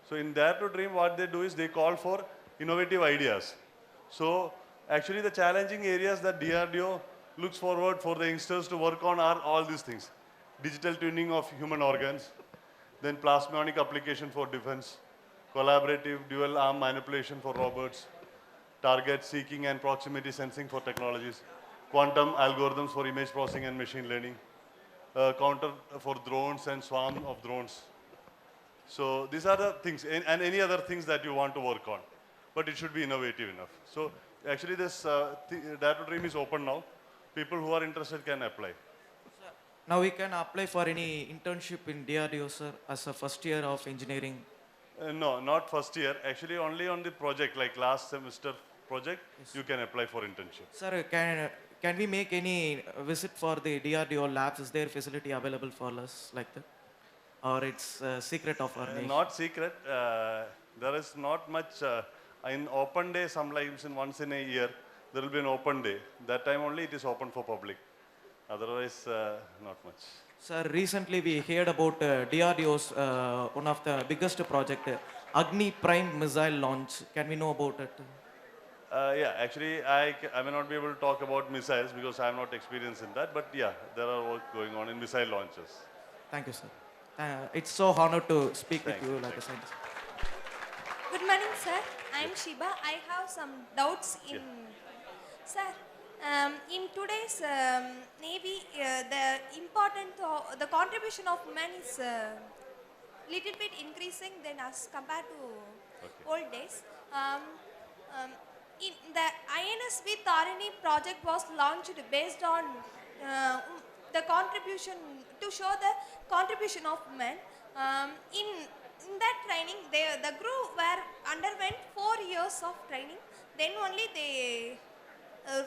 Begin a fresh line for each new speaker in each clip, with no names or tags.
So in Dare to Dream, what they do is they call for innovative ideas. So actually the challenging areas that DRDO looks forward for the youngsters to work on are all these things. Digital tuning of human organs, then plasmonic application for defense, collaborative dual arm manipulation for robots, target seeking and proximity sensing for technologies, quantum algorithms for image processing and machine learning, counter for drones and swarm of drones. So these are the things, and any other things that you want to work on. But it should be innovative enough. So actually this Dare to Dream is open now. People who are interested can apply.
Now we can apply for any internship in DRDO, sir, as a first year of engineering.
No, not first year. Actually, only on the project, like last semester project, yes, you can apply for internship.
Sir, can we make any visit for the DRDO labs? Is there facility available for us like that? Or it's a secret of our nation?
Not secret. There is not much. In open day, sometimes once in a year, there will be an open day. That time only it is open for public. Otherwise, not much.
Sir, recently we heard about DRDO's one of the biggest project, Agni Prime missile launch. Can we know about it?
Yeah, actually, I may not be able to talk about missiles because I am not experienced in that. But yeah, there are work going on in missile launches.
Thank you, sir. It's so honored to speak with you like a scientist.
Good morning, sir. I am Shiba. I have some doubts in, sir. In today's Navy, the contribution of men is little bit increasing than as compared to old days. In the INSV Tarini project was launched based on the contribution to show the contribution of men. In that training, the crew underwent 4 years of training. Then only they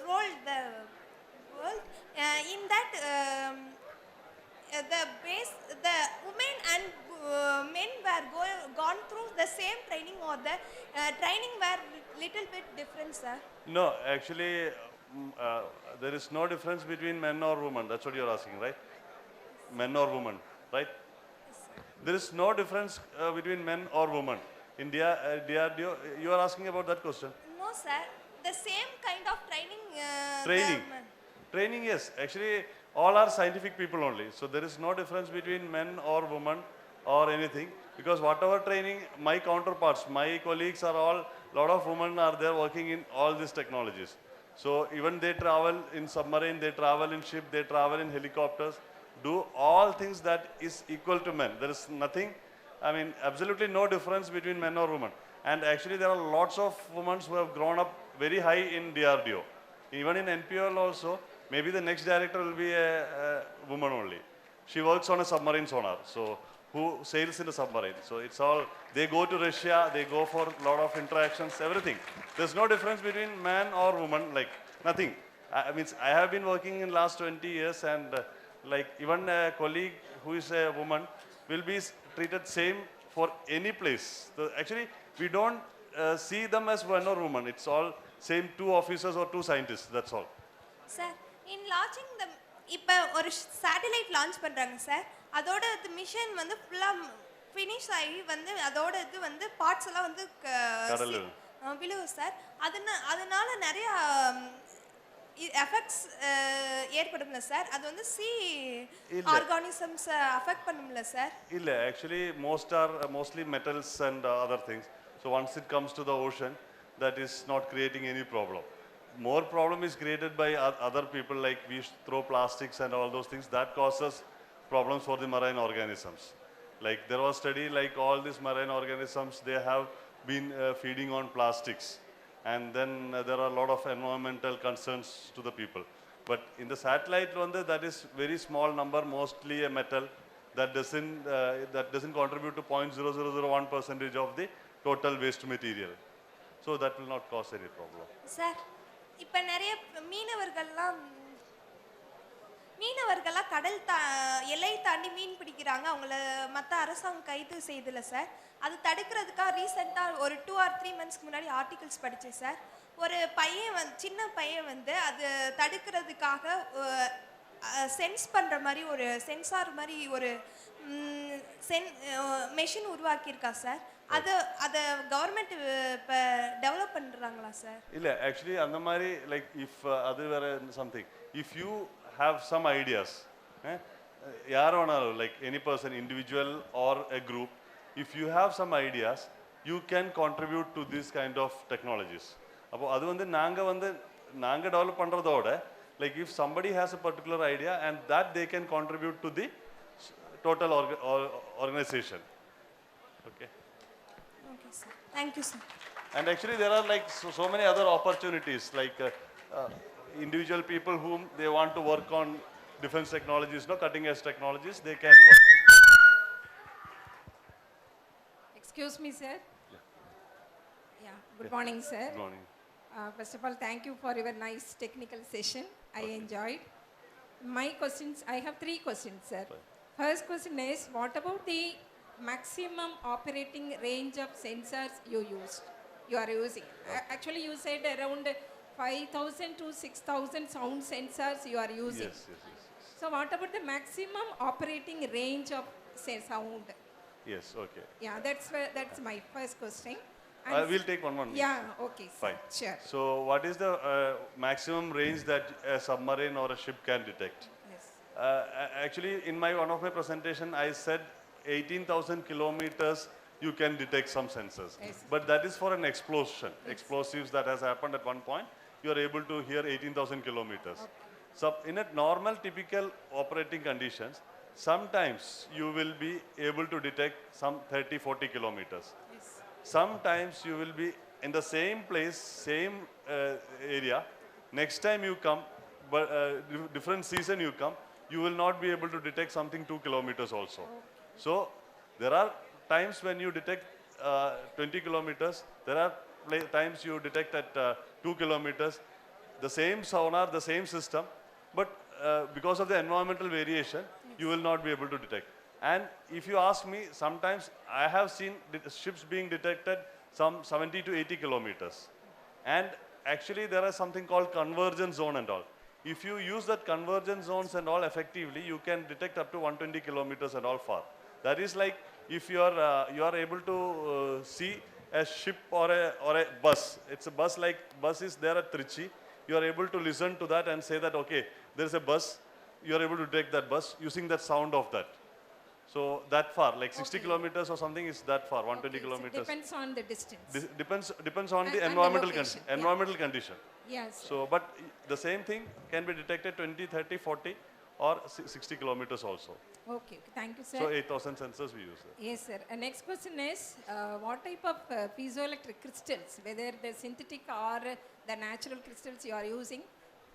rolled the world. In that, the women and men were gone through the same training, or the training were little bit different, sir.
No, actually, there is no difference between men or women. That's what you're asking, right? Men or women, right?
Yes,
there is no difference between men or women. In DRDO, you are asking about that question?
No, sir. The same kind of training.
Training, yes. Actually, all are scientific people only. So there is no difference between men or women or anything. Because whatever training, my counterparts, my colleagues are all, lot of women are there working in all these technologies. So even they travel in submarine, they travel in ship, they travel in helicopters, do all things that is equal to men. There is nothing, I mean, absolutely no difference between men or women. And actually there are lots of women who have grown up very high in DRDO. Even in NPL also, maybe the next director will be a woman only. She works on a submarine sonar, so who sails in a submarine. So it's all, they go to Russia, they go for a lot of interactions, everything. There's no difference between man or woman, like nothing. I mean, I have been working in last 20 years and like even a colleague who is a woman will be treated same for any place. So actually, we don't see them as man or woman. It's all same 2 officers or 2 scientists, that's all.
Sir, in launching the, இப்போ ஒரு satellite launch பண்ணுறாங்க sir, அதோட mission வந்து ஃபுல்லாக finish ஆகி வந்து அதோட இது வந்து பார்ட்ஸ் எல்லாம் வந்து விழுகும் சார். அதனால நிறைய எஃபெக்ட்ஸ் ஏற்படும்ல சார், அது வந்து சி ஆர்கானிசம்ஸ் அஃபெக்ட் பண்ணும்ல சார்? இல்லை,
actually mostly metals and other things. So once it comes to the ocean, that is not creating any problem. More problem is created by other people, like we throw plastics and all those things. That causes problems for the marine organisms. Like there was study, like all these marine organisms, they have been feeding on plastics. And then there are a lot of environmental concerns to the people. But in the satellite one, that is very small number, mostly a metal that doesn't contribute to 0.0001% of the total waste material. So that will not cause any problem.
Sir, இப்போ நிறைய மீனவர்கள்லாம் கடல் எல்லை தாண்டி மீன் பிடிக்கிறாங்க, அவங்கள மற்ற அரசாங்கம் கைது செய்தில்லை சார். அது தடுக்கிறதுக்காக ரீசெண்டாக ஒரு 2 or 3 months முன்னாடி ஆர்டிகல்ஸ் படித்தேன் சார். ஒரு பையன் சின்ன பையன் வந்து அது தடுக்கிறதுக்காக சென்ஸ் பண்ணுற மாதிரி ஒரு சென்சார் மாதிரி ஒரு மெஷின் உருவாக்கியிருக்கா சார். அது அதை கவர்மெண்ட் இப்போ டெவலப் பண்ணுறாங்களா சார்?
இல்லை, ஆக்சுவலி அந்த மாதிரி லைக் இஃப் அது வேற something. If you have some ideas, யார் வேணாலும் like any person, individual or a group, if you have some ideas you can contribute to this kind of technologies. அப்போ அது நாங்கள் டெவலப் பண்ணுறதோட like if somebody has a particular idea and that they can contribute to the total organization. Okay.
Okay, sir. Thank you, sir.
And actually there are like so many other opportunities, like individual people whom they want to work on defense technologies, no cutting edge technologies, they can work.
Excuse me, sir. Yeah. Good morning, sir.
Good morning.
First of all, thank you for your nice technical session. I enjoyed. My questions, I have 3 questions, sir.
Fine.
First question is, what about the maximum operating range of sensors you are using? Actually, you said around 5,000 to 6,000 sound sensors you are using.
Yes.
So what about the maximum operating range of sound?
Yes, okay.
Yeah, that's my first question.
We'll take one.
Yeah, okay, sir.
Fine.
Sure.
So what is the maximum range that a submarine or a ship can detect?
Yes.
Actually, in one of my presentation, I said 18,000 kilometers you can detect some sensors.
Yes.
But that is for an explosion. Yes. Explosives that has happened at one point, you are able to hear 18,000 kilometers.
Okay.
So in a normal, typical operating conditions, sometimes you will be able to detect some 30, 40 kilometers.
Yes.
Sometimes you will be in the same place, same area. Next time you come, but different season you come, you will not be able to detect something 2 kilometers also.
Okay.
So there are times when you detect 20 kilometers. There are times you detect at 2 kilometers. The same sonar, the same system, but because of the environmental variation, you will not be able to detect. And if you ask me, sometimes I have seen ships being detected some 70 to 80 kilometers. And actually there is something called convergence zone and all. If you use that convergence zones and all effectively, you can detect up to 120 kilometers and all far. That is like if you are able to see a ship or a bus. It's a bus, like bus is there at Trichy. You are able to listen to that and say that, okay, there is a bus. You are able to detect that bus using that sound of that. So that far, like 60
Okay.
kilometers or something is that far, 120
Okay,
kilometers.
So depends on the distance.
Depends on the
And the
environmental
location, yeah.
environmental condition.
Yes.
So, but the same thing can be detected 20, 30, 40 or 60 kilometers also.
Okay. Thank you, sir.
So 8,000 sensors we use.
Yes, sir. Next question is, what type of piezoelectric crystals, whether the synthetic or the natural crystals you are using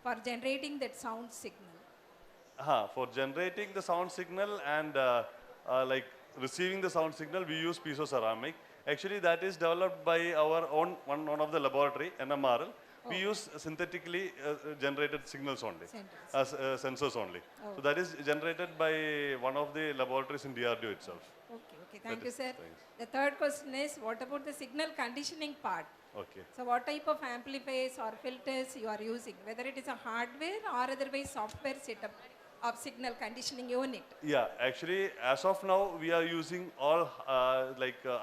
for generating that sound signal?
For generating the sound signal and like receiving the sound signal, we use piezo ceramic. Actually, that is developed by our own one of the laboratory, NMRL. We use synthetically generated signals only, sensors only. So that is generated by one of the laboratories in DRDO itself.
Okay. Thank you,
is-
sir.
thanks.
The third question is, what about the signal conditioning part?
Okay.
So what type of amplifiers or filters you are using, whether it is a hardware or otherwise software setup of signal conditioning unit?
Yeah, actually, as of now, we are using all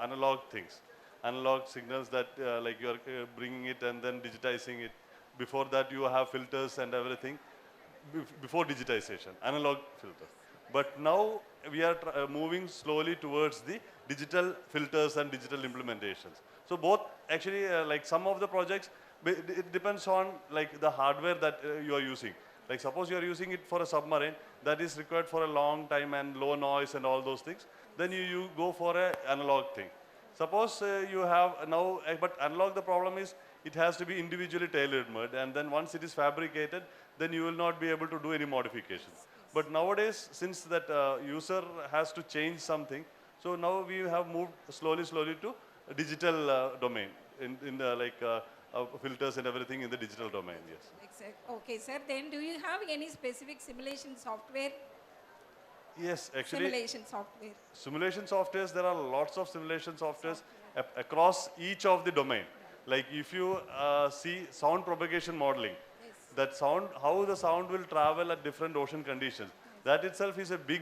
analog things, analog signals that like you are bringing it and then digitizing it. Before that, you have filters and everything. Before digitization, analog filters. But now we are moving slowly towards the digital filters and digital implementations. So both actually, like some of the projects, it depends on like the hardware that you are using. Like suppose you are using it for a submarine that is required for a long time and low noise and all those things, then you go for a analog thing. Suppose you have now, but analog, the problem is it has to be individually tailored made, and then once it is fabricated, then you will not be able to do any modifications. But nowadays, since that user has to change something, so now we have moved slowly to digital domain in the filters and everything in the digital domain. Yes.
Exactly. Okay, sir. Then do you have any specific simulation software?
Yes, actually.
Simulation software.
Simulation softwares, there are lots of simulation softwares across each of the domain. Like if you see sound propagation modeling,
Yes.
that sound, how the sound will travel at different ocean conditions. That itself is a big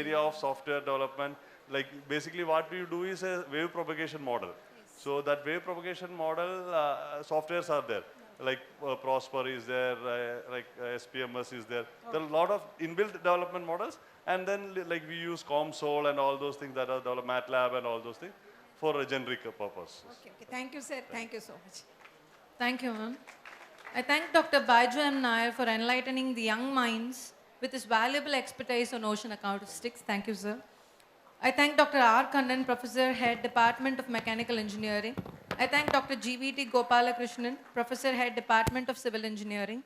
area of software development like basically what we do is a wave propagation model. So that wave propagation model, softwares are there. Like Prosper is there, SPMS is there. There are a lot of inbuilt development models, and then like we use COMSOL and all those things that are developed, MATLAB and all those things for a generic purpose.
Okay, okay. Thank you, sir. Thank you so much.
Thank you, ma'am. I thank Dr. Baiju M. Nair for enlightening the young minds with his valuable expertise on ocean acoustics. Thank you, sir. I thank Dr. R. Kannan, Professor, Head, Department of Mechanical Engineering. I thank Dr. GVT Gopalakrishnan, Professor, Head, Department of Civil Engineering.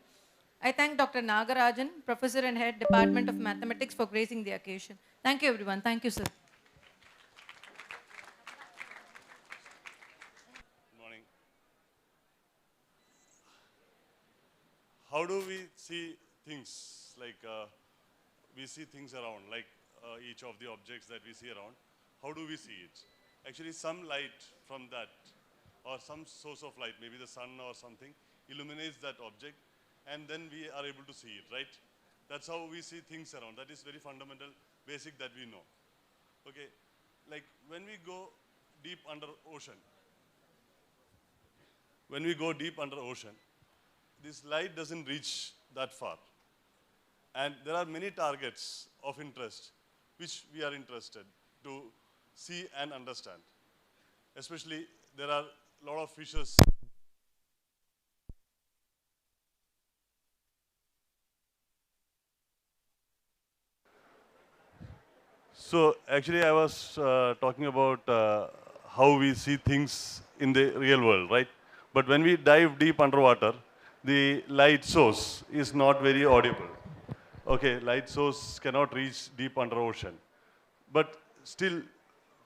I thank Dr. Nagarajan, Professor and Head, Department of Mathematics, for gracing the occasion. Thank you, everyone. Thank you, sir.
Good morning. How do we see things? Like we see things around, like each of the objects that we see around. How do we see it? Actually, some light from that, or some source of light, maybe the sun or something, illuminates that object, and then we are able to see it, right? That's how we see things around. That is very fundamental, basic that we know. Okay, like when we go deep under ocean, this light doesn't reach that far. And there are many targets of interest which we are interested to see and understand. Especially, there are a lot of fishes. So actually, I was talking about how we see things in the real world, right? But when we dive deep underwater, the light source is not very audible. Okay, light source cannot reach deep under ocean. But still,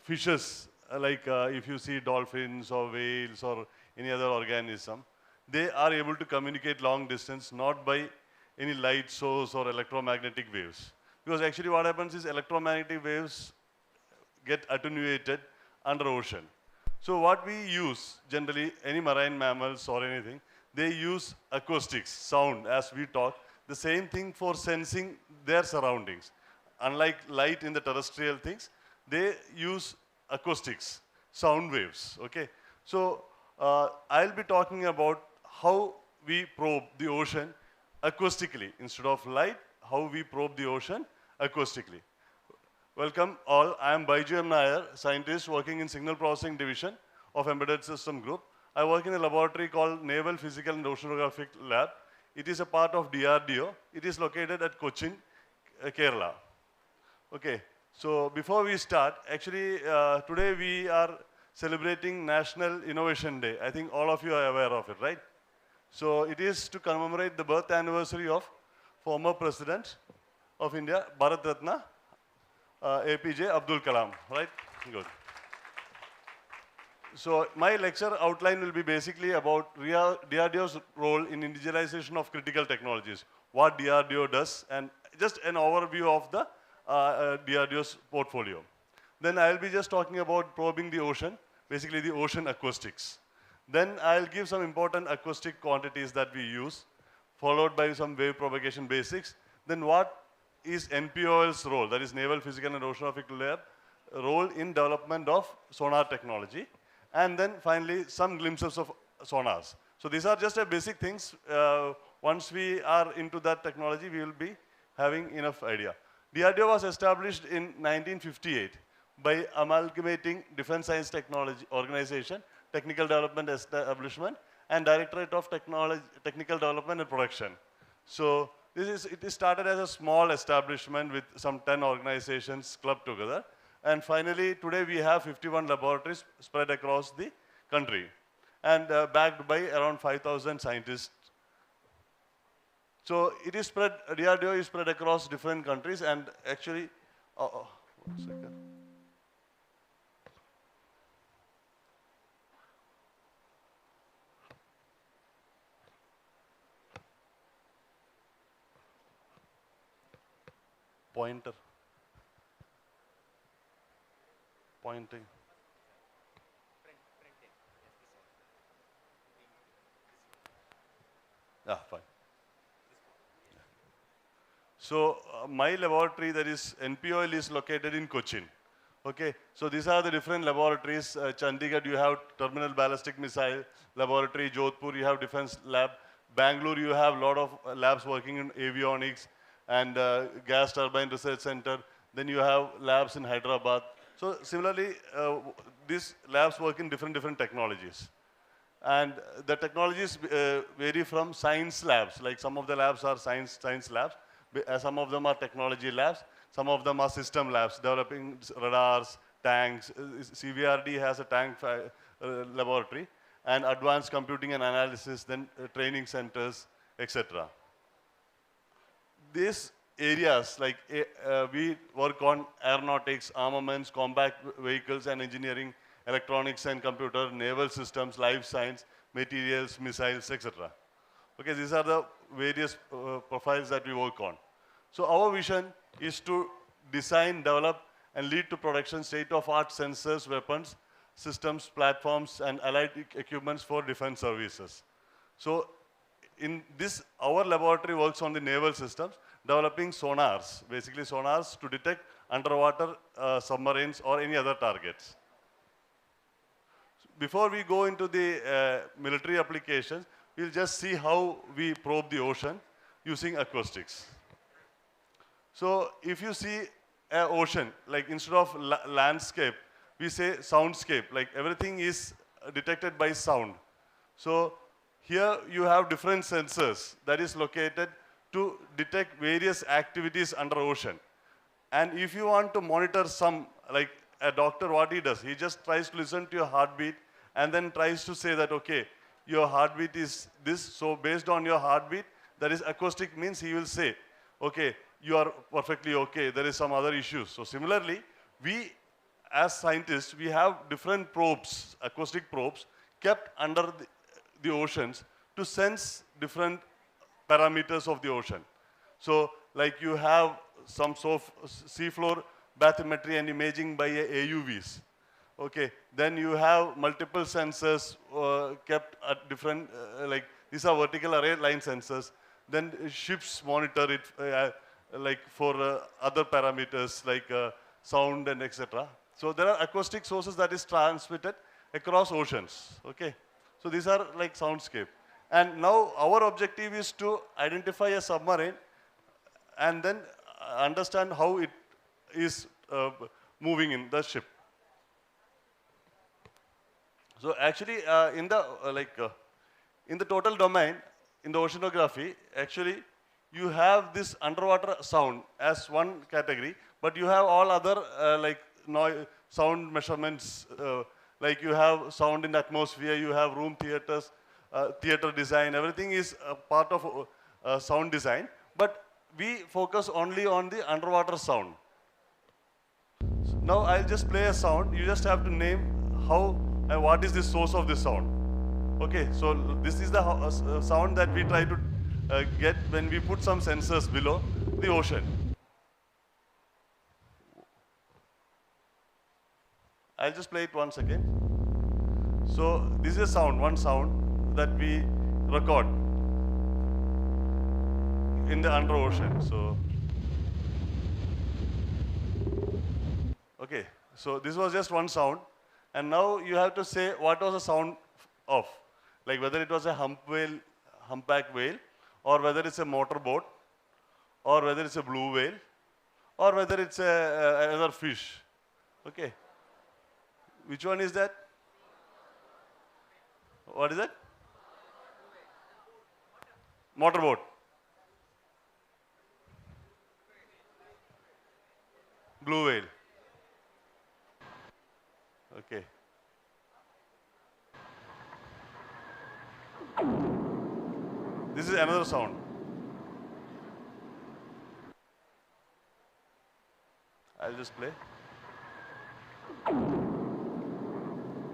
fishes, if you see dolphins or whales or any other organism, they are able to communicate long distance, not by any light source or electromagnetic waves. Because actually what happens is electromagnetic waves get attenuated under ocean. So what we use, generally, any marine mammals or anything, they use acoustics, sound, as we talk, the same thing for sensing their surroundings. Unlike light in the terrestrial things, they use acoustics, sound waves, okay? So I'll be talking about how we probe the ocean acoustically. Instead of light, how we probe the ocean acoustically. Welcome all. I am Baiju M. Nair, scientist working in Signal Processing Division of Embedded System Group. I work in a laboratory called Naval Physical and Oceanographic Lab. It is a part of DRDO. It is located at Cochin, Kerala. Okay, so before we start, actually today we are celebrating National Innovation Day. I think all of you are aware of it, right? So it is to commemorate the birth anniversary of former President of India, Bharat Ratna, APJ Abdul Kalam, right? Good. So my lecture outline will be basically about DRDO's role in indigenization of critical technologies, what DRDO does, and just an overview of the DRDO's portfolio. Then I'll be just talking about probing the ocean, basically the ocean acoustics. Then I'll give some important acoustic quantities that we use, followed by some wave propagation basics. Then what is NPOL's role, that is Naval Physical and Oceanographic Lab, role in development of sonar technology. And then finally, some glimpses of sonars. So these are just basic things. Once we are into that technology, we will be having enough idea. DRDO was established in 1958 by amalgamating Defense Science Technology Organization, Technical Development Establishment, and Directorate of Technical Development and Production. So it is started as a small establishment with some 10 organizations clubbed together. And finally, today we have 51 laboratories spread across the country and backed by around 5,000 scientists. So it is spread, DRDO is spread across different countries, and actually, one second. Pointing. Ah, fine. So my laboratory, that is NPOL, is located in Cochin. Okay, so these are the different laboratories. Chandigarh, you have Terminal Ballistic Missile Laboratory. Jodhpur, you have Defense Lab. Bangalore, you have a lot of labs working in avionics and gas turbine research center. Then you have labs in Hyderabad. So similarly, these labs work in different technologies. And the technologies vary from science labs, like some of the labs are science labs, some of them are technology labs, some of them are system labs, developing radars, tanks. CVRD has a tank laboratory, and advanced computing and analysis, then training centers, etc. These areas, like we work on aeronautics, armaments, combat vehicles and engineering, electronics and computer, naval systems, life science, materials, missiles, etc. Okay, these are the various profiles that we work on. So our vision is to design, develop, and lead to production state-of-art sensors, weapons, systems, platforms, and allied equipments for defense services. So in this, our laboratory works on the naval systems, developing sonars, basically sonars to detect underwater submarines or any other targets. Before we go into the military applications, we'll just see how we probe the ocean using acoustics. So if you see an ocean, like instead of landscape, we say soundscape, like everything is detected by sound. So here you have different sensors that is located to detect various activities under ocean. And if you want to monitor some, like a doctor, what he does, he just tries to listen to your heartbeat and then tries to say that, okay, your heartbeat is this, so based on your heartbeat, that is acoustic means he will say, okay, you are perfectly okay, there is some other issues. So similarly, we as scientists, we have different probes, acoustic probes, kept under the oceans to sense different parameters of the ocean. So like you have some sort of seafloor bathymetry and imaging by AUVs. Okay, then you have multiple sensors kept at different, like these are vertical array line sensors. Then ships monitor it like for other parameters like sound and etc. So there are acoustic sources that is transmitted across oceans. Okay, so these are like soundscape. And now our objective is to identify a submarine and then understand how it is moving in the ship. So actually, in the total domain, in the oceanography, actually, you have this underwater sound as one category, but you have all other sound measurements. Like you have sound in the atmosphere, you have room theaters, theater design. Everything is a part of sound design, but we focus only on the underwater sound. So now I'll just play a sound. You just have to name how and what is the source of this sound. Okay, so this is the sound that we try to get when we put some sensors below the ocean. I'll just play it once again. So this is a sound, one sound that we record in the under ocean. So, okay, so this was just one sound. And now you have to say what was the sound of, like whether it was a humpback whale, or whether it's a motorboat, or whether it's a blue whale, or whether it's another fish. Okay. Which one is that? What is that? Motorboat. Blue whale. Okay. This is another sound. I'll just play.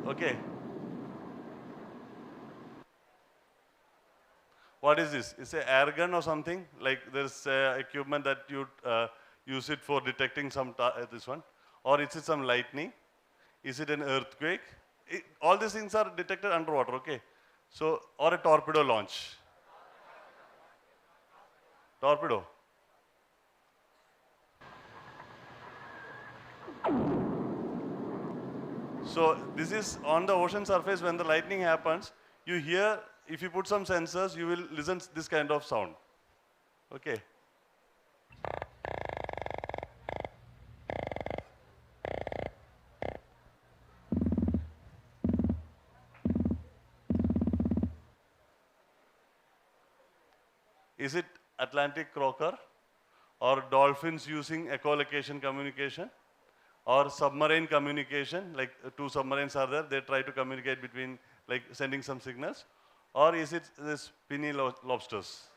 Okay. What is this? It's an air gun or something? Like there's equipment that you use it for detecting some, this one. Or is it some lightning? Is it an earthquake? All these things are detected underwater, okay? So, or a torpedo launch. Torpedo. So this is on the ocean surface when the lightning happens, you hear, if you put some sensors, you will listen this kind of sound. Okay. Is it Atlantic croaker or dolphins using echolocation communication or submarine communication, like two submarines are there, they try to communicate between, like sending some signals, or is it this penny lobsters?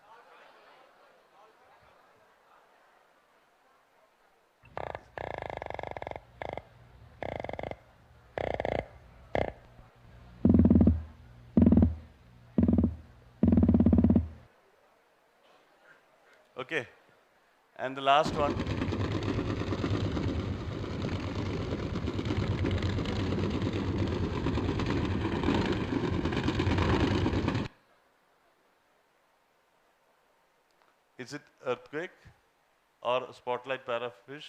Okay, and the last one. Is it earthquake or spotlight parrotfish,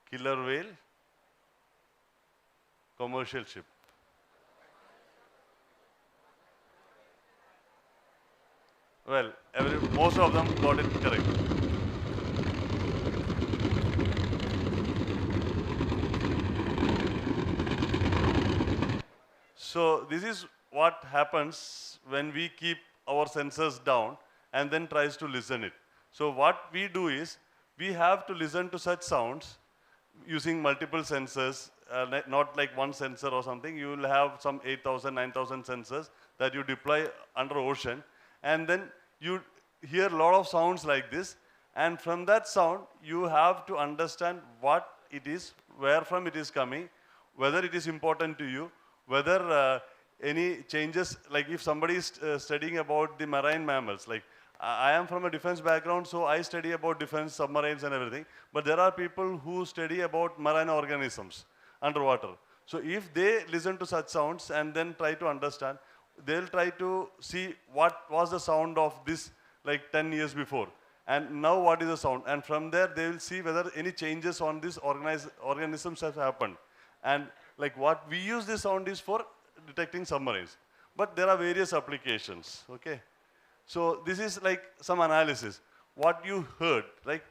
killer whale, commercial ship? Well, most of them got it correct. So this is what happens when we keep our sensors down and then tries to listen it. So what we do is, we have to listen to such sounds using multiple sensors, not like one sensor or something. You will have some 8,000, 9,000 sensors that you deploy under ocean, and then you hear a lot of sounds like this, and from that sound, you have to understand what it is, where from it is coming, whether it is important to you, whether any changes, like if somebody is studying about the marine mammals, like I am from a defense background, so I study about defense, submarines and everything, but there are people who study about marine organisms underwater. So if they listen to such sounds and then try to understand, they'll try to see what was the sound of this like 10 years before, and now what is the sound, and from there they will see whether any changes on these organisms have happened. And like what we use this sound is for detecting submarines, but there are various applications, okay? So this is like some analysis. What you heard, like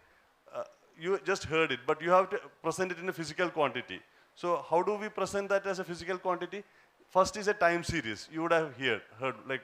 you just heard it, but you have to present it in a physical quantity. So how do we present that as a physical quantity? First is a time series. You would have heard like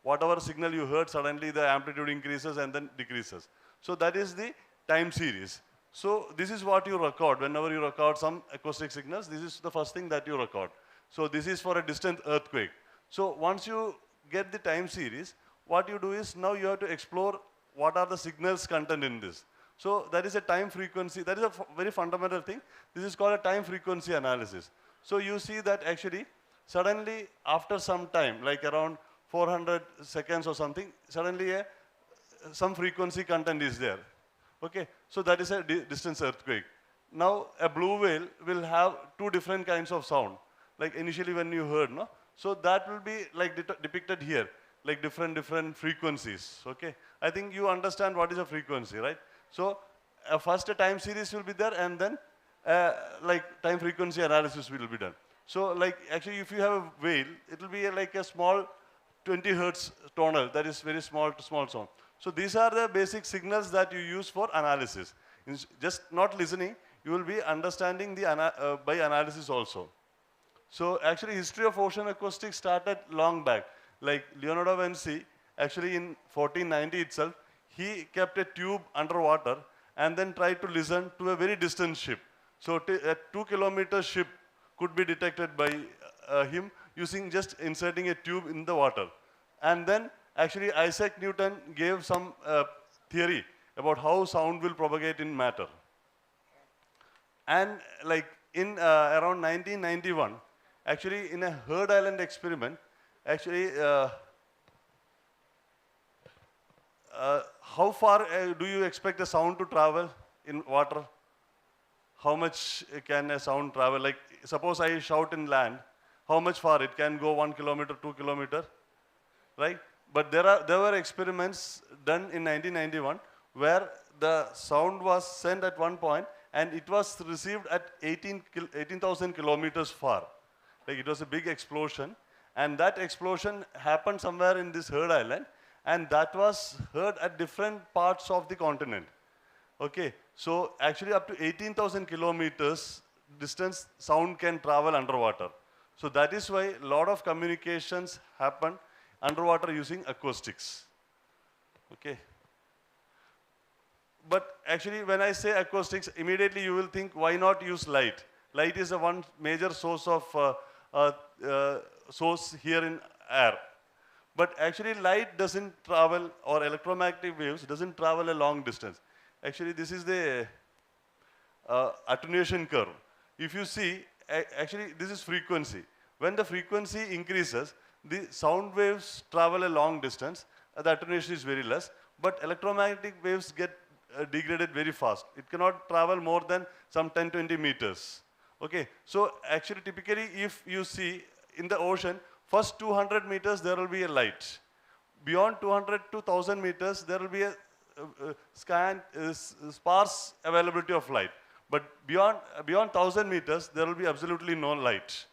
whatever signal you heard, suddenly the amplitude increases and then decreases. So that is the time series. So this is what you record. Whenever you record some acoustic signals, this is the first thing that you record. So this is for a distant earthquake. So once you get the time series, what you do is now you have to explore what are the signals content in this. So that is a time frequency. That is a very fundamental thing. This is called a time frequency analysis. So you see that actually suddenly after some time, like around 400 seconds or something, suddenly some frequency content is there. Okay, so that is a distance earthquake. Now a blue whale will have two different kinds of sound, like initially when you heard, no? So that will be like depicted here, like different frequencies, okay? I think you understand what is a frequency, right? So first a time series will be there, and then like time frequency analysis will be done. So like actually if you have a whale, it will be like a small 20 hertz tonal, that is very small to small sound. So these are the basic signals that you use for analysis. Just not listening, you will be understanding the by analysis also. So actually history of ocean acoustics started long back. Like Leonardo da Vinci, actually in 1490 itself, he kept a tube underwater and then tried to listen to a very distant ship. So a 2-kilometer ship could be detected by him using just inserting a tube in the water. And then actually Isaac Newton gave some theory about how sound will propagate in matter. And like in around 1991, actually in a Heard Island experiment, actually how far do you expect a sound to travel in water? How much can a sound travel? Like suppose I shout in land, how much far? It can go 1 kilometer, 2 kilometer, right? But there were experiments done in 1991 where the sound was sent at one point and it was received at 18,000 kilometers far. Like it was a big explosion, and that explosion happened somewhere in this Heard Island, and that was heard at different parts of the continent. Okay, so actually up to 18,000 kilometers distance sound can travel underwater. So that is why a lot of communications happen underwater using acoustics. Okay. But actually when I say acoustics, immediately you will think, why not use light? Light is a one major source of source here in air. But actually light doesn't travel, or electromagnetic waves doesn't travel a long distance. Actually this is the attenuation curve. If you see, actually this is frequency. When the frequency increases, the sound waves travel a long distance, the attenuation is very less, but electromagnetic waves get degraded very fast. It cannot travel more than some 10-20 meters. Okay, so actually typically if you see in the ocean, first 200 meters there will be a light. Beyond 200 to 1000 meters there will be a sparse availability of light. But beyond 1000 meters there will be absolutely no light.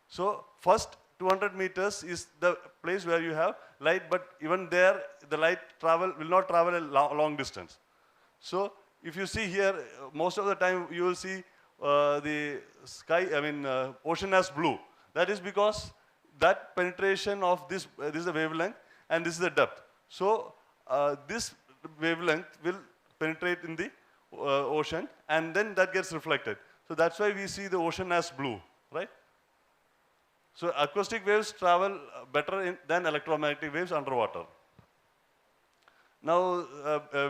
So first 200 meters is the place where you have light, but even there the light will not travel a long distance. So if you see here, most of the time you will see the sky, ocean as blue. That is because that penetration of this is the wavelength and this is the depth. So this wavelength will penetrate in the ocean, and then that gets reflected. So that's why we see the ocean as blue, right? So acoustic waves travel better than electromagnetic waves underwater. Now,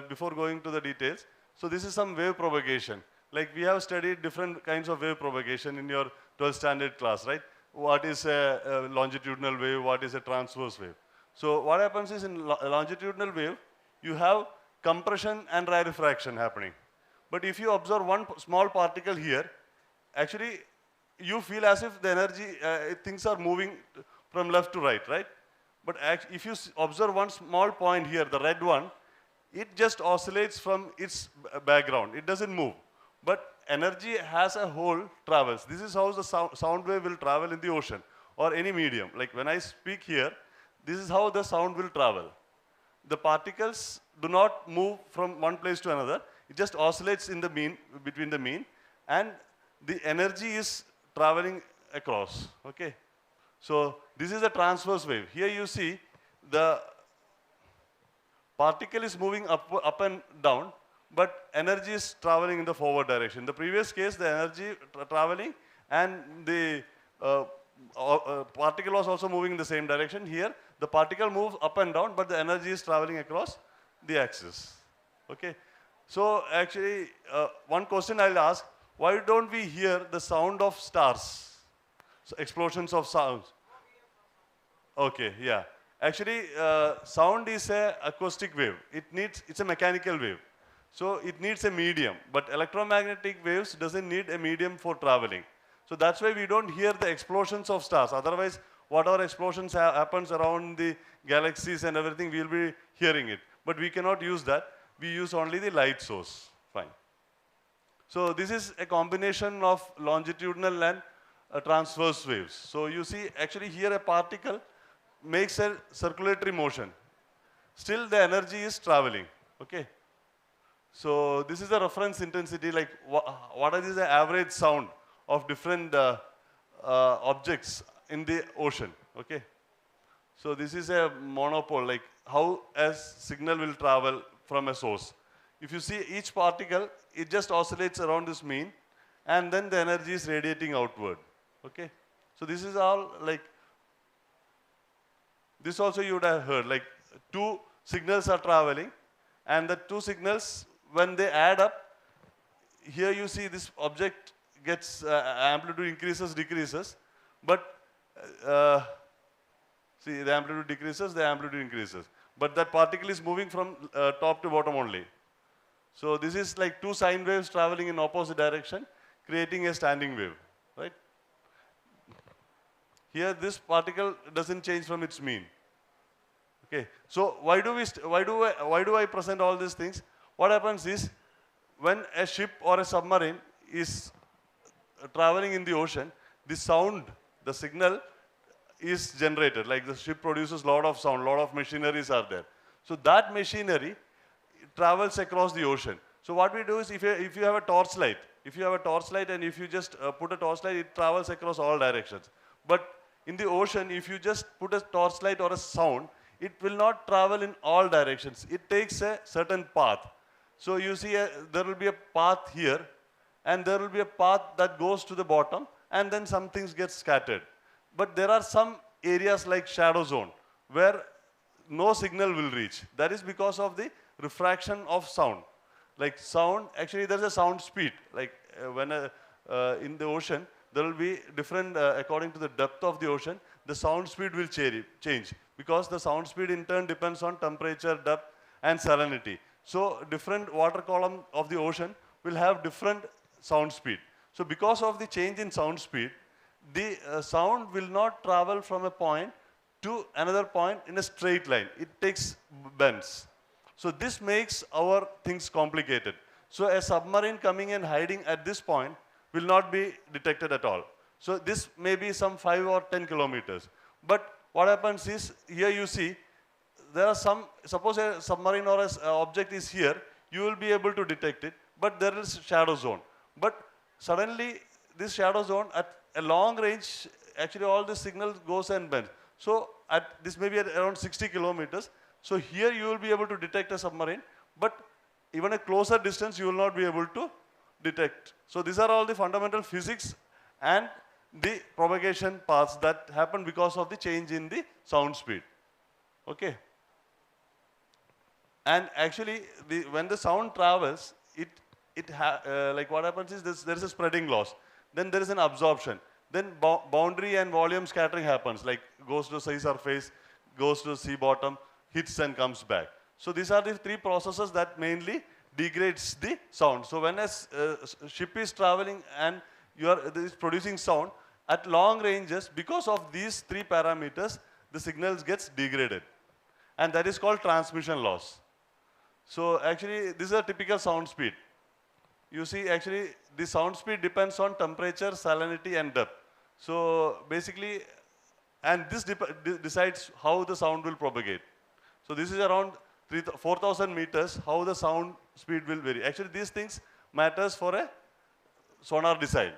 before going to the details, so this is some wave propagation. Like we have studied different kinds of wave propagation in your 12th standard class, right? What is a longitudinal wave, what is a transverse wave. So what happens is in a longitudinal wave, you have compression and rarefaction happening. But if you observe one small particle here, actually you feel as if the energy, things are moving from left to right, right? But if you observe one small point here, the red one, it just oscillates from its background. It doesn't move. But energy as a whole travels. This is how the sound wave will travel in the ocean or any medium. Like when I speak here, this is how the sound will travel. The particles do not move from one place to another. It just oscillates in the mean, between the mean, and the energy is traveling across. Okay. So this is a transverse wave. Here you see the particle is moving up and down, but energy is traveling in the forward direction. In the previous case, the energy traveling and the particle was also moving in the same direction. Here, the particle moves up and down, but the energy is traveling across the axis. Okay. So actually, one question I'll ask, why don't we hear the sound of stars? So explosions of sounds. Okay, yeah. Actually, sound is an acoustic wave. It's a mechanical wave. So it needs a medium, but electromagnetic waves doesn't need a medium for traveling. So that's why we don't hear the explosions of stars. Otherwise, whatever explosions happens around the galaxies and everything, we'll be hearing it. But we cannot use that. We use only the light source. Fine. So this is a combination of longitudinal and transverse waves. So you see, actually here a particle makes a circulatory motion. Still the energy is traveling. Okay. So this is the reference intensity, like what is the average sound of different objects in the ocean. Okay. So this is a monopole, like how a signal will travel from a source. If you see each particle, it just oscillates around this mean, and then the energy is radiating outward. Okay. So this is all like, this also you would have heard, like two signals are traveling, and the two signals, when they add up, here you see this object gets amplitude increases, decreases, but see the amplitude decreases, the amplitude increases. But that particle is moving from top to bottom only. So this is like two sine waves traveling in opposite direction, creating a standing wave, right? Here this particle doesn't change from its mean. Okay. So why do I present all these things? What happens is, when a ship or a submarine is traveling in the ocean, the sound, the signal is generated. Like the ship produces a lot of sound, lot of machineries are there. So that machinery travels across the ocean. So what we do is if you have a torchlight, and if you just put a torchlight, it travels across all directions. But in the ocean, if you just put a torchlight or a sound, it will not travel in all directions. It takes a certain path. So you see there will be a path here, and there will be a path that goes to the bottom, and then some things get scattered. But there are some areas like shadow zone where no signal will reach. That is because of the refraction of sound. Like sound, actually there's a sound speed. Like in the ocean, there will be different, according to the depth of the ocean, the sound speed will change. Because the sound speed in turn depends on temperature, depth, and salinity. So different water column of the ocean will have different sound speed. So because of the change in sound speed, the sound will not travel from a point to another point in a straight line. It takes bends. So this makes our things complicated. So a submarine coming and hiding at this point will not be detected at all. So this may be some 5 or 10 kilometers. But what happens is, here you see, there are some, suppose a submarine or an object is here, you will be able to detect it, but there is shadow zone. But suddenly, this shadow zone at a long range, actually all the signal goes and bends. So this may be at around 60 kilometers. So here you will be able to detect a submarine, but even a closer distance you will not be able to detect. So these are all the fundamental physics and the propagation paths that happen because of the change in the sound speed. Okay. And actually, when the sound travels, like what happens is there is a spreading loss. Then there is an absorption. Then boundary and volume scattering happens, like goes to sea surface, goes to sea bottom, hits and comes back. So these are the three processes that mainly degrades the sound. So when a ship is traveling and is producing sound, at long ranges, because of these three parameters, the signals gets degraded. And that is called transmission loss. So actually, this is a typical sound speed. You see, actually, the sound speed depends on temperature, salinity, and depth. So basically, and this decides how the sound will propagate. So this is around 4,000 meters, how the sound speed will vary. Actually, these things matters for a sonar design.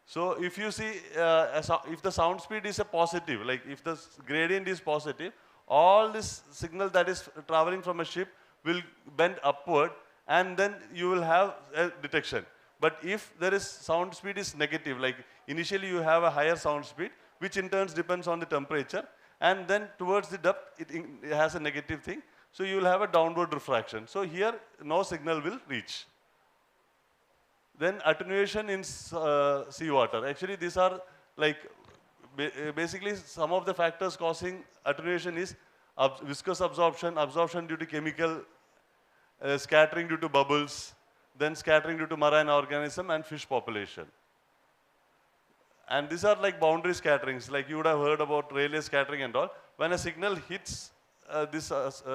So if you see, if the sound speed is a positive, like if the gradient is positive, all this signal that is traveling from a ship will bend upward, and then you will have a detection. But if there is sound speed is negative, like initially you have a higher sound speed, which in turn depends on the temperature, and then towards the depth, it has a negative thing. So you will have a downward refraction. So here, no signal will reach. Then attenuation in seawater. Actually, these are like, basically some of the factors causing attenuation is viscous absorption, absorption due to chemical, scattering due to bubbles, then scattering due to marine organism and fish population. And these are like boundary scatterings, like you would have heard about Rayleigh scattering and all. When a signal hits this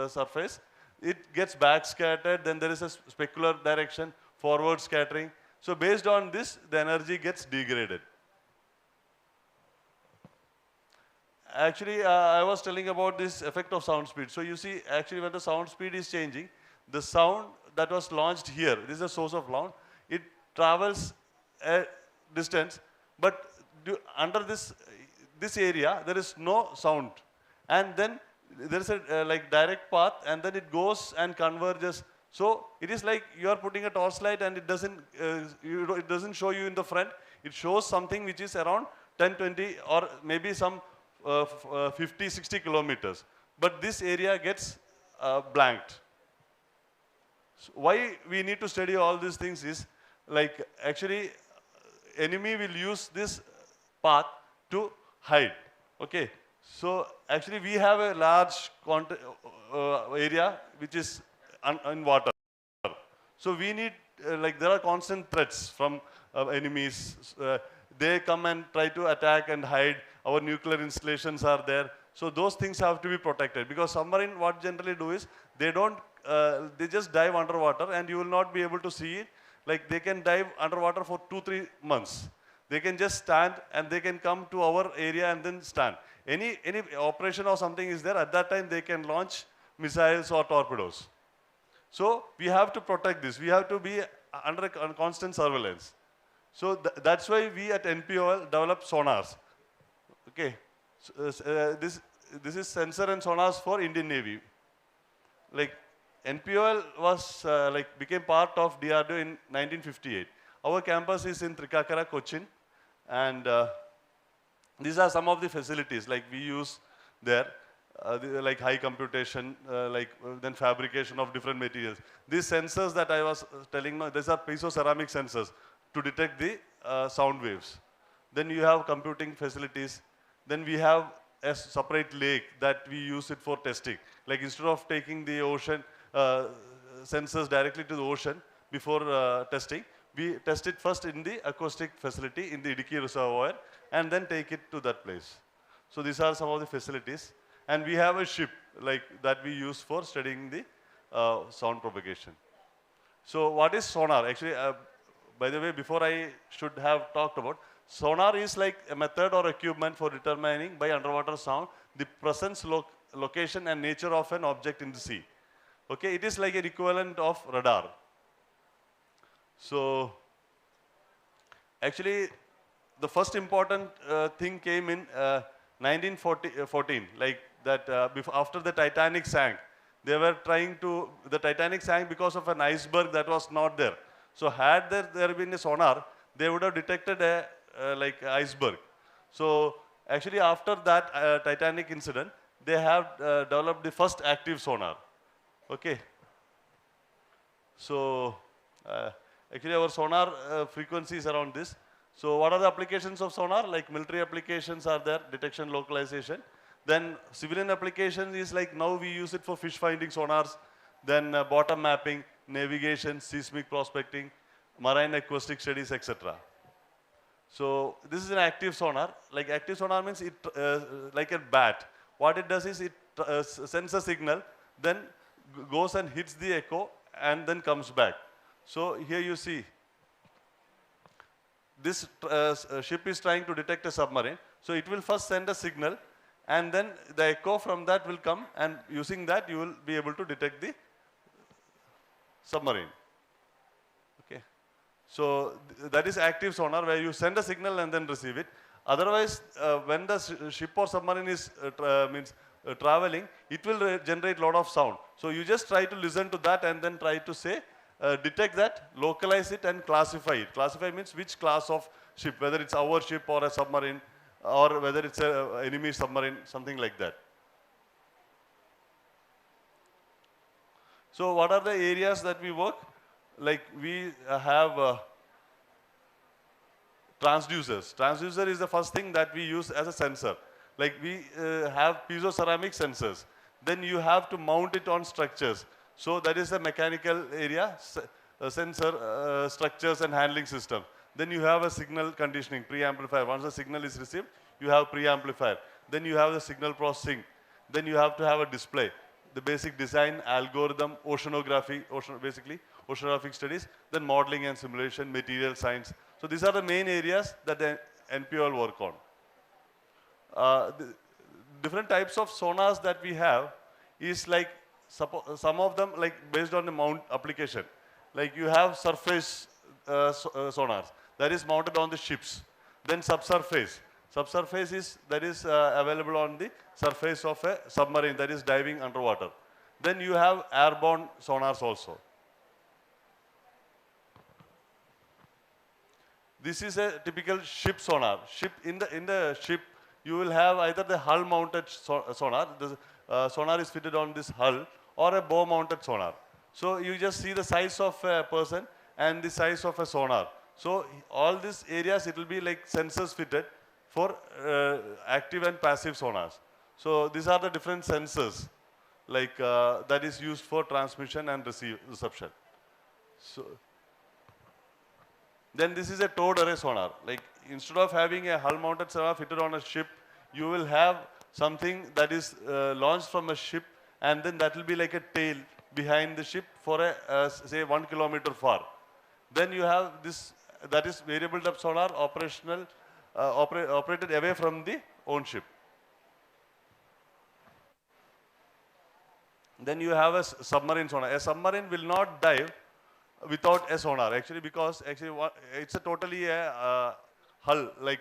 surface, it gets back scattered, then there is a specular direction, forward scattering. So based on this, the energy gets degraded. Actually, I was telling about this effect of sound speed. So you see, actually when the sound speed is changing, the sound that was launched here, this is a source of sound, it travels a distance, but under this area, there is no sound. And then there is a like direct path, and then it goes and converges. So it is like you are putting a torchlight and it doesn't show you in the front. It shows something which is around 10, 20 or maybe some 50, 60 kilometers. But this area gets blanked. So why we need to study all these things is, like actually enemy will use this path to hide. Okay. So actually we have a large area which is in water. So we need, like there are constant threats from enemies. They come and try to attack and hide. Our nuclear installations are there. So those things have to be protected, because submarine what generally do is, they don't they just dive underwater and you will not be able to see it. Like they can dive underwater for 2-3 months. They can just stand and they can come to our area and then stand. Any operation or something is there, at that time they can launch missiles or torpedoes. So we have to protect this. We have to be under constant surveillance. So that's why we at NPOL develop sonars. Okay, so, this is sensor and sonars for Indian Navy. Like NPOL was became part of DRDO in 1958. Our campus is in Trikakara, Cochin, and these are some of the facilities like we use there, like high computation, then fabrication of different materials. These sensors that I was telling now, these are piezo-ceramic sensors to detect the sound waves. Then you have computing facilities. Then we have a separate lake that we use it for testing. Like instead of taking the ocean sensors directly to the ocean before testing, we test it first in the acoustic facility in the Idiki Reservoir and then take it to that place. So these are some of the facilities. And we have a ship like that we use for studying the sound propagation. So what is sonar? Actually, by the way, before I should have talked about, sonar is like a method or equipment for determining by underwater sound the presence, location and nature of an object in the sea. Okay, it is like an equivalent of radar. So actually the first important thing came in 1914, like that after the Titanic sank. They were trying to, the Titanic sank because of an iceberg that was not there. So had there been a sonar, they would have detected a like iceberg. So actually after that Titanic incident, they have developed the first active sonar. Okay. So actually our sonar frequency is around this. So what are the applications of sonar? Like military applications are there, detection, localization. Then civilian application is like now we use it for fish finding sonars, then bottom mapping, navigation, seismic prospecting, marine acoustic studies, etc. So this is an active sonar. Like active sonar means it like a bat. What it does is it sends a signal, then goes and hits the echo and then comes back. So here you see this ship is trying to detect a submarine. So it will first send a signal and then the echo from that will come, and using that you will be able to detect the submarine. Okay. So that is active sonar where you send a signal and then receive it. Otherwise, when the ship or submarine is traveling, it will generate a lot of sound. So you just try to listen to that and then try to say, detect that, localize it and classify it. Classify means which class of ship, whether it's our ship or a submarine, or whether it's an enemy submarine, something like that. So what are the areas that we work? Like we have transducers. Transducer is the first thing that we use as a sensor. Like we have piezo-ceramic sensors. Then you have to mount it on structures. So that is a mechanical area, sensor structures and handling system. Then you have a signal conditioning, preamplifier. Once the signal is received, you have preamplifier. Then you have the signal processing. Then you have to have a display. The basic design, algorithm, oceanography, basically oceanographic studies, then modeling and simulation, material science. So these are the main areas that the NPOL work on. The different types of sonars that we have is like, some of them like based on the mount application. Like you have surface sonars that is mounted on the ships. Then subsurface. Subsurface is available on the surface of a submarine that is diving underwater. Then you have airborne sonars also. This is a typical ship sonar. In the ship, you will have either the hull mounted sonar. The sonar is fitted on this hull, or a bow mounted sonar. So you just see the size of a person and the size of a sonar. So all these areas, it will be like sensors fitted for active and passive sonars. So these are the different sensors like that is used for transmission and reception. So then this is a towed array sonar. Like instead of having a hull mounted sonar fitted on a ship, you will have something that is launched from a ship, and then that will be like a tail behind the ship for a, say 1 kilometer far. Then you have this, that is variable depth sonar operational, operated away from the own ship. Then you have a submarine sonar. A submarine will not dive without a sonar, actually, because actually it's a totally a hull, like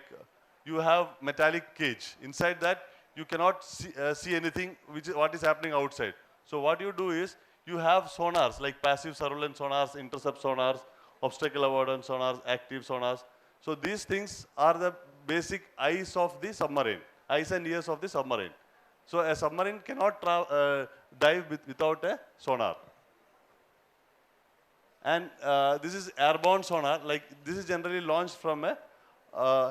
you have metallic cage. Inside that, you cannot see anything what is happening outside. So what you do is, you have sonars like passive surveillance sonars, intercept sonars, obstacle avoidance sonars, active sonars. So these things are the basic eyes of the submarine, eyes and ears of the submarine. So a submarine cannot dive without a sonar. And this is airborne sonar, like this is generally launched from a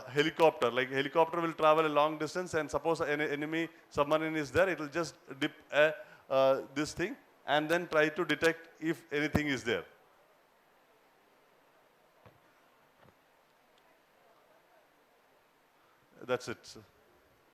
helicopter. Like helicopter will travel a long distance, and suppose an enemy submarine is there, it will just dip this thing and then try to detect if anything is there. That's it.